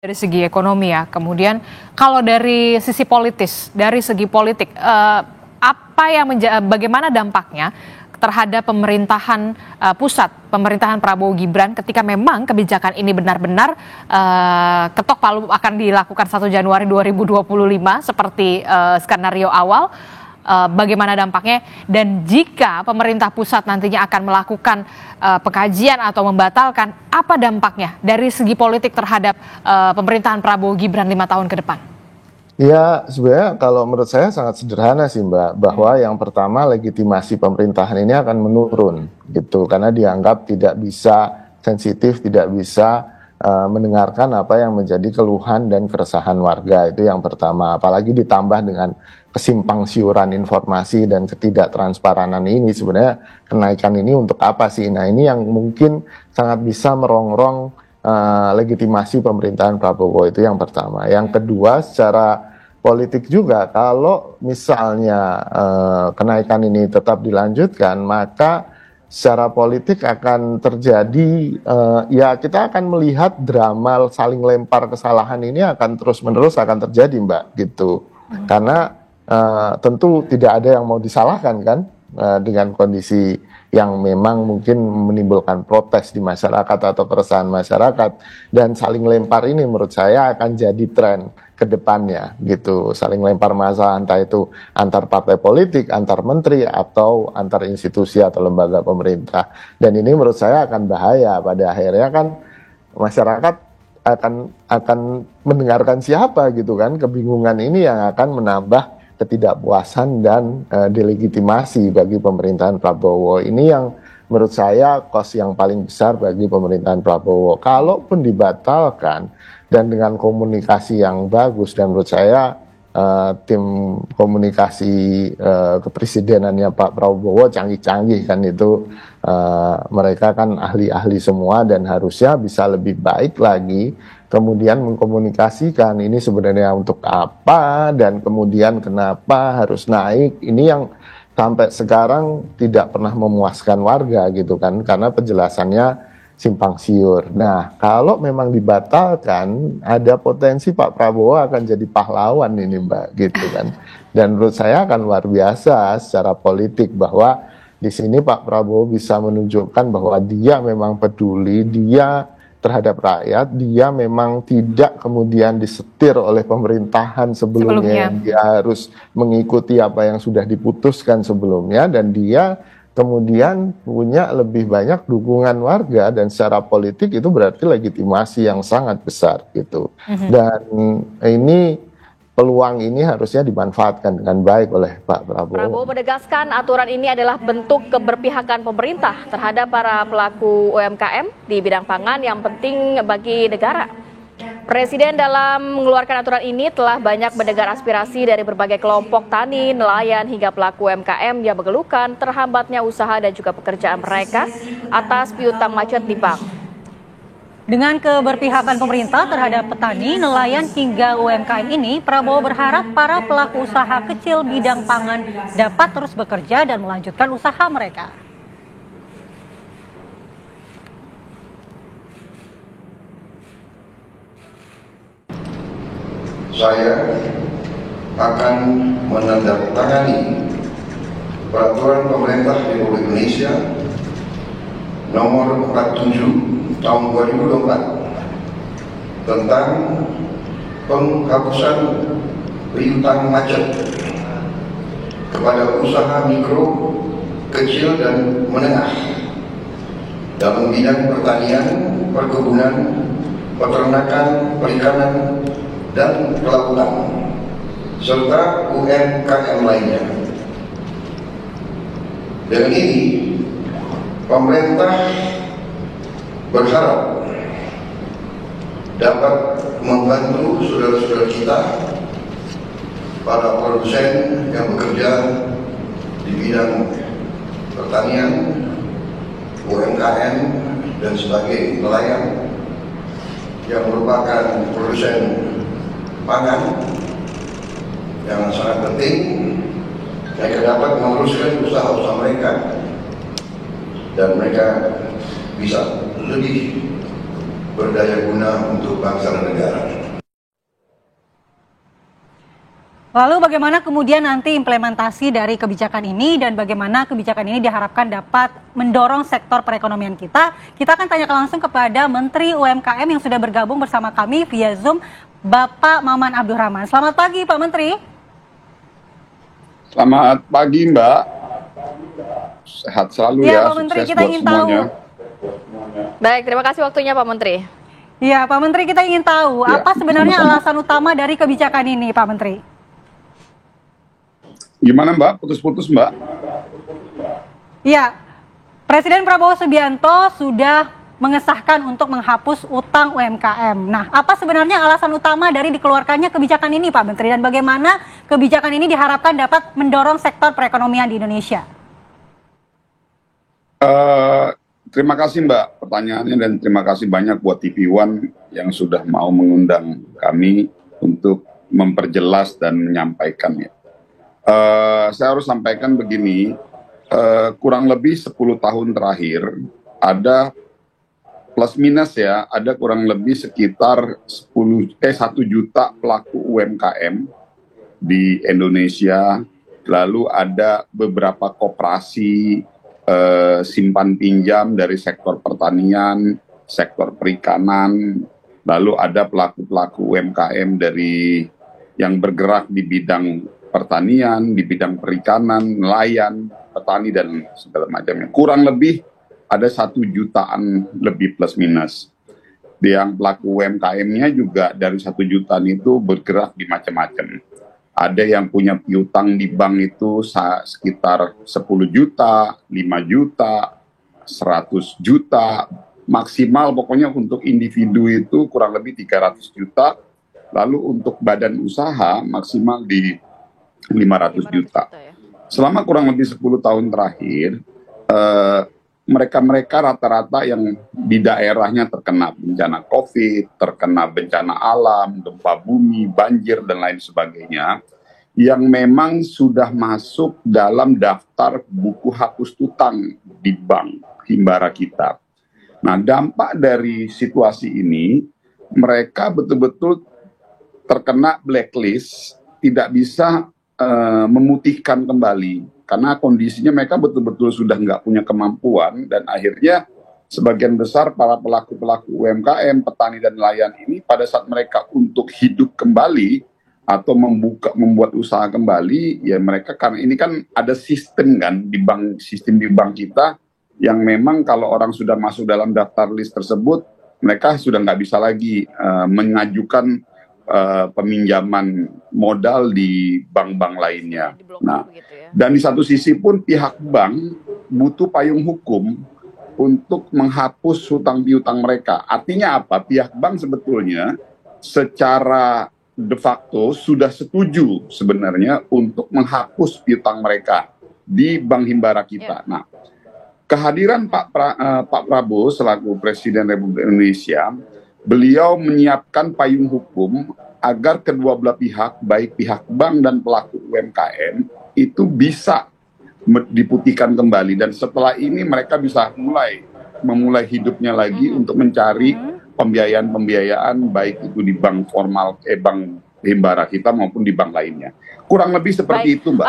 Dari segi ekonomi ya, kemudian kalau dari sisi politis, dari segi politik, apa yang bagaimana dampaknya terhadap pemerintahan pusat, pemerintahan Prabowo Gibran ketika memang kebijakan ini benar-benar ketok palu akan dilakukan 1 Januari 2025 seperti skenario awal. Bagaimana dampaknya, dan jika pemerintah pusat nantinya akan melakukan pengkajian atau membatalkan, apa dampaknya dari segi politik terhadap pemerintahan Prabowo Gibran 5 tahun ke depan? Ya, sebenarnya kalau menurut saya sangat sederhana sih Mbak, bahwa yang pertama legitimasi pemerintahan ini akan menurun gitu, karena dianggap tidak bisa sensitif, tidak bisa mendengarkan apa yang menjadi keluhan dan keresahan warga. Itu yang pertama, apalagi ditambah dengan kesimpang siuran informasi dan ketidaktransparanan ini. Sebenarnya kenaikan ini untuk apa sih? Nah, ini yang mungkin sangat bisa merongrong legitimasi pemerintahan Prabowo. Itu yang pertama. Yang kedua, secara politik juga, kalau misalnya kenaikan ini tetap dilanjutkan, maka secara politik akan terjadi, ya kita akan melihat drama saling lempar kesalahan ini akan terus-menerus akan terjadi Mbak, gitu. Karena tentu tidak ada yang mau disalahkan kan, dengan kondisi yang memang mungkin menimbulkan protes di masyarakat atau keresahan masyarakat, dan saling lempar ini menurut saya akan jadi tren ke depannya gitu, saling lempar masalah entah itu antar partai politik, antar menteri, atau antar institusi atau lembaga pemerintah. Dan ini menurut saya akan bahaya, pada akhirnya kan masyarakat akan mendengarkan siapa gitu kan. Kebingungan ini yang akan menambah ketidakpuasan dan delegitimasi bagi pemerintahan Prabowo. Ini yang menurut saya kos yang paling besar bagi pemerintahan Prabowo. Kalaupun dibatalkan dan dengan komunikasi yang bagus, dan menurut saya tim komunikasi kepresidenannya Pak Prabowo canggih-canggih kan itu, mereka kan ahli-ahli semua dan harusnya bisa lebih baik lagi kemudian mengkomunikasikan ini sebenarnya untuk apa dan kemudian kenapa harus naik. Ini yang sampai sekarang tidak pernah memuaskan warga gitu kan, karena penjelasannya simpang siur. Nah, kalau memang dibatalkan, ada potensi Pak Prabowo akan jadi pahlawan ini Mbak, gitu kan. Dan menurut saya akan luar biasa secara politik, bahwa di sini Pak Prabowo bisa menunjukkan bahwa dia memang peduli, dia terhadap rakyat, dia memang tidak kemudian disetir oleh pemerintahan sebelumnya. Dia harus mengikuti apa yang sudah diputuskan sebelumnya, dan dia kemudian punya lebih banyak dukungan warga, dan secara politik itu berarti legitimasi yang sangat besar gitu. Dan ini peluang ini harusnya dimanfaatkan dengan baik oleh Pak Prabowo. Prabowo menegaskan aturan ini adalah bentuk keberpihakan pemerintah terhadap para pelaku UMKM di bidang pangan yang penting bagi negara. Presiden dalam mengeluarkan aturan ini telah banyak mendengar aspirasi dari berbagai kelompok tani, nelayan, hingga pelaku UMKM yang mengeluhkan terhambatnya usaha dan juga pekerjaan mereka atas piutang macet di bank. Dengan keberpihakan pemerintah terhadap petani, nelayan, hingga UMKM ini, Prabowo berharap para pelaku usaha kecil bidang pangan dapat terus bekerja dan melanjutkan usaha mereka. Saya akan menandatangani peraturan pemerintah Republik Indonesia nomor 47 tahun 2024 tentang penghapusan piutang macet kepada usaha mikro, kecil, dan menengah dalam bidang pertanian, perkebunan, peternakan, perikanan, dan kelautan, serta UMKM lainnya. Dengan ini, pemerintah berharap dapat membantu saudara-saudara kita, para produsen yang bekerja di bidang pertanian, UMKM, dan sebagai nelayan yang merupakan produsen pangan yang sangat penting. Mereka dapat meneruskan usaha-usaha mereka dan mereka bisa lebih berdaya guna untuk bangsa dan negara. Lalu bagaimana kemudian nanti implementasi dari kebijakan ini dan bagaimana kebijakan ini diharapkan dapat mendorong sektor perekonomian kita? Kita akan tanyakan langsung kepada Menteri UMKM yang sudah bergabung bersama kami via Zoom, Bapak Maman Abdurrahman. Selamat pagi Pak Menteri. Selamat pagi Mbak. Sehat selalu ya. Pak Menteri, sukses kita buat ingin semuanya. tahu. Baik, terima kasih waktunya Pak Menteri. Ya Pak Menteri, kita ingin tahu Ya, apa sebenarnya sama-sama. alasan utama dari kebijakan ini Pak Menteri? Gimana Mbak? Putus-putus Mbak? Ya, Presiden Prabowo Subianto sudah mengesahkan untuk menghapus utang UMKM. Nah, apa sebenarnya alasan utama dari dikeluarkannya kebijakan ini Pak Menteri? Dan bagaimana kebijakan ini diharapkan dapat mendorong sektor perekonomian di Indonesia? Terima kasih Mbak pertanyaannya dan terima kasih banyak buat TV One yang sudah mau mengundang kami untuk memperjelas dan menyampaikannya. Saya harus sampaikan begini, kurang lebih 10 tahun terakhir ada plus minus ya, ada kurang lebih sekitar 1 juta pelaku UMKM di Indonesia, lalu ada beberapa koperasi simpan pinjam dari sektor pertanian, sektor perikanan, lalu ada pelaku-pelaku UMKM dari yang bergerak di bidang pertanian, di bidang perikanan, nelayan, petani dan segala macamnya. Kurang lebih ada 1 jutaan lebih plus minus. Yang pelaku UMKM-nya juga dari 1 jutaan itu bergerak di macam-macam. Ada yang punya piutang di bank itu sekitar 10 juta, 5 juta, 100 juta, maksimal pokoknya untuk individu itu kurang lebih 300 juta, lalu untuk badan usaha maksimal di 500 juta. Selama kurang lebih 10 tahun terakhir, mereka-mereka rata-rata yang di daerahnya terkena bencana COVID, terkena bencana alam, gempa bumi, banjir, dan lain sebagainya, yang memang sudah masuk dalam daftar buku hapus utang di bank himbara kita. Nah, dampak dari situasi ini, mereka betul-betul terkena blacklist, tidak bisa memutihkan kembali karena kondisinya mereka betul-betul sudah nggak punya kemampuan dan akhirnya sebagian besar para pelaku-pelaku UMKM, petani dan nelayan ini pada saat mereka untuk hidup kembali atau membuat usaha kembali ya mereka karena ini kan ada sistem kan di bank kita yang memang kalau orang sudah masuk dalam daftar list tersebut mereka sudah nggak bisa lagi mengajukan peminjaman modal di bank-bank lainnya. Nah, dan di satu sisi pun pihak bank butuh payung hukum untuk menghapus hutang piutang mereka. Artinya apa? Pihak bank sebetulnya secara de facto sudah setuju sebenarnya untuk menghapus piutang mereka di bank himbara kita. Nah, kehadiran Pak Prabowo selaku Presiden Republik Indonesia, beliau menyiapkan payung hukum agar kedua belah pihak, baik pihak bank dan pelaku UMKM, itu bisa diputihkan kembali. Dan setelah ini mereka bisa memulai hidupnya lagi untuk mencari pembiayaan-pembiayaan, baik itu di bank formal, bank himbara kita maupun di bank lainnya. Kurang lebih seperti itu, Mbak.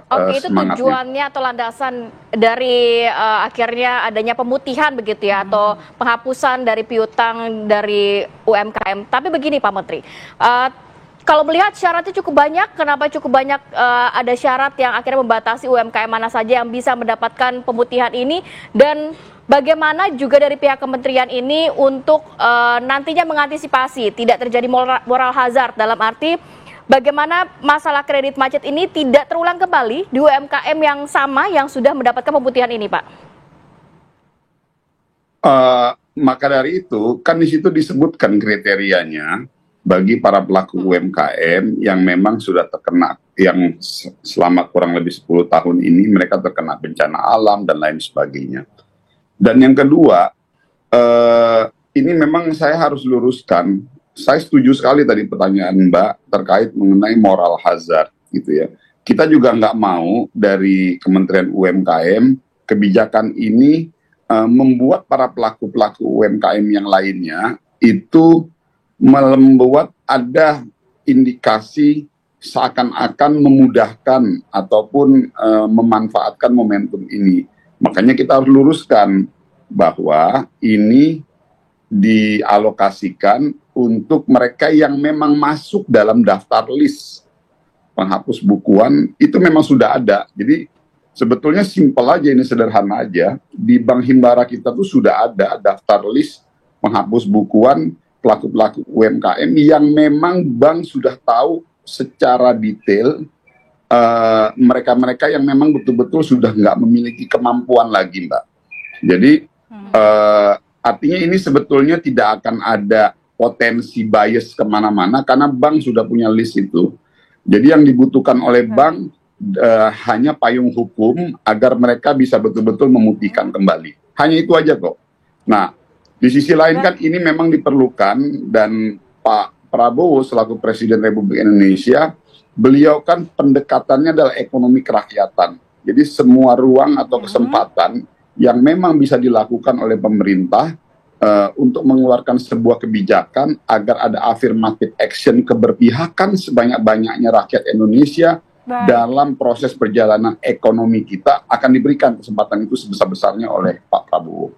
Oke, itu tujuannya atau landasan dari akhirnya adanya pemutihan begitu ya, atau penghapusan dari piutang dari UMKM. Tapi begini Pak Menteri, kalau melihat syaratnya cukup banyak, kenapa cukup banyak ada syarat yang akhirnya membatasi UMKM mana saja yang bisa mendapatkan pemutihan ini, dan bagaimana juga dari pihak kementerian ini untuk nantinya mengantisipasi tidak terjadi moral hazard, dalam arti bagaimana masalah kredit macet ini tidak terulang kembali di UMKM yang sama yang sudah mendapatkan pemutihan ini, Pak? Maka dari itu, kan di situ disebutkan kriterianya bagi para pelaku UMKM yang memang sudah terkena, yang selama kurang lebih 10 tahun ini mereka terkena bencana alam dan lain sebagainya. Dan yang kedua, ini memang saya harus luruskan. Saya setuju sekali tadi pertanyaan Mbak terkait mengenai moral hazard gitu ya. Kita juga nggak mau dari Kementerian UMKM kebijakan ini membuat para pelaku-pelaku UMKM yang lainnya itu membuat ada indikasi seakan-akan memudahkan ataupun memanfaatkan momentum ini. Makanya kita harus luruskan bahwa ini dialokasikan untuk mereka yang memang masuk dalam daftar list penghapus bukuan, itu memang sudah ada. Jadi sebetulnya simpel aja, ini sederhana aja. Di Bank Himbara kita tuh sudah ada daftar list penghapus bukuan pelaku-pelaku UMKM yang memang bank sudah tahu secara detail mereka-mereka yang memang betul-betul sudah nggak memiliki kemampuan lagi, Mbak. Jadi artinya ini sebetulnya tidak akan ada potensi bias kemana-mana karena bank sudah punya list itu. Jadi yang dibutuhkan oleh bank hanya payung hukum agar mereka bisa betul-betul memutihkan kembali. Hanya itu aja kok. Nah, di sisi lain kan ini memang diperlukan, dan Pak Prabowo selaku Presiden Republik Indonesia, beliau kan pendekatannya adalah ekonomi kerakyatan. Jadi semua ruang atau kesempatan yang memang bisa dilakukan oleh pemerintah untuk mengeluarkan sebuah kebijakan agar ada affirmative action, keberpihakan sebanyak-banyaknya rakyat Indonesia dalam proses perjalanan ekonomi kita, akan diberikan kesempatan itu sebesar-besarnya oleh Pak Prabowo.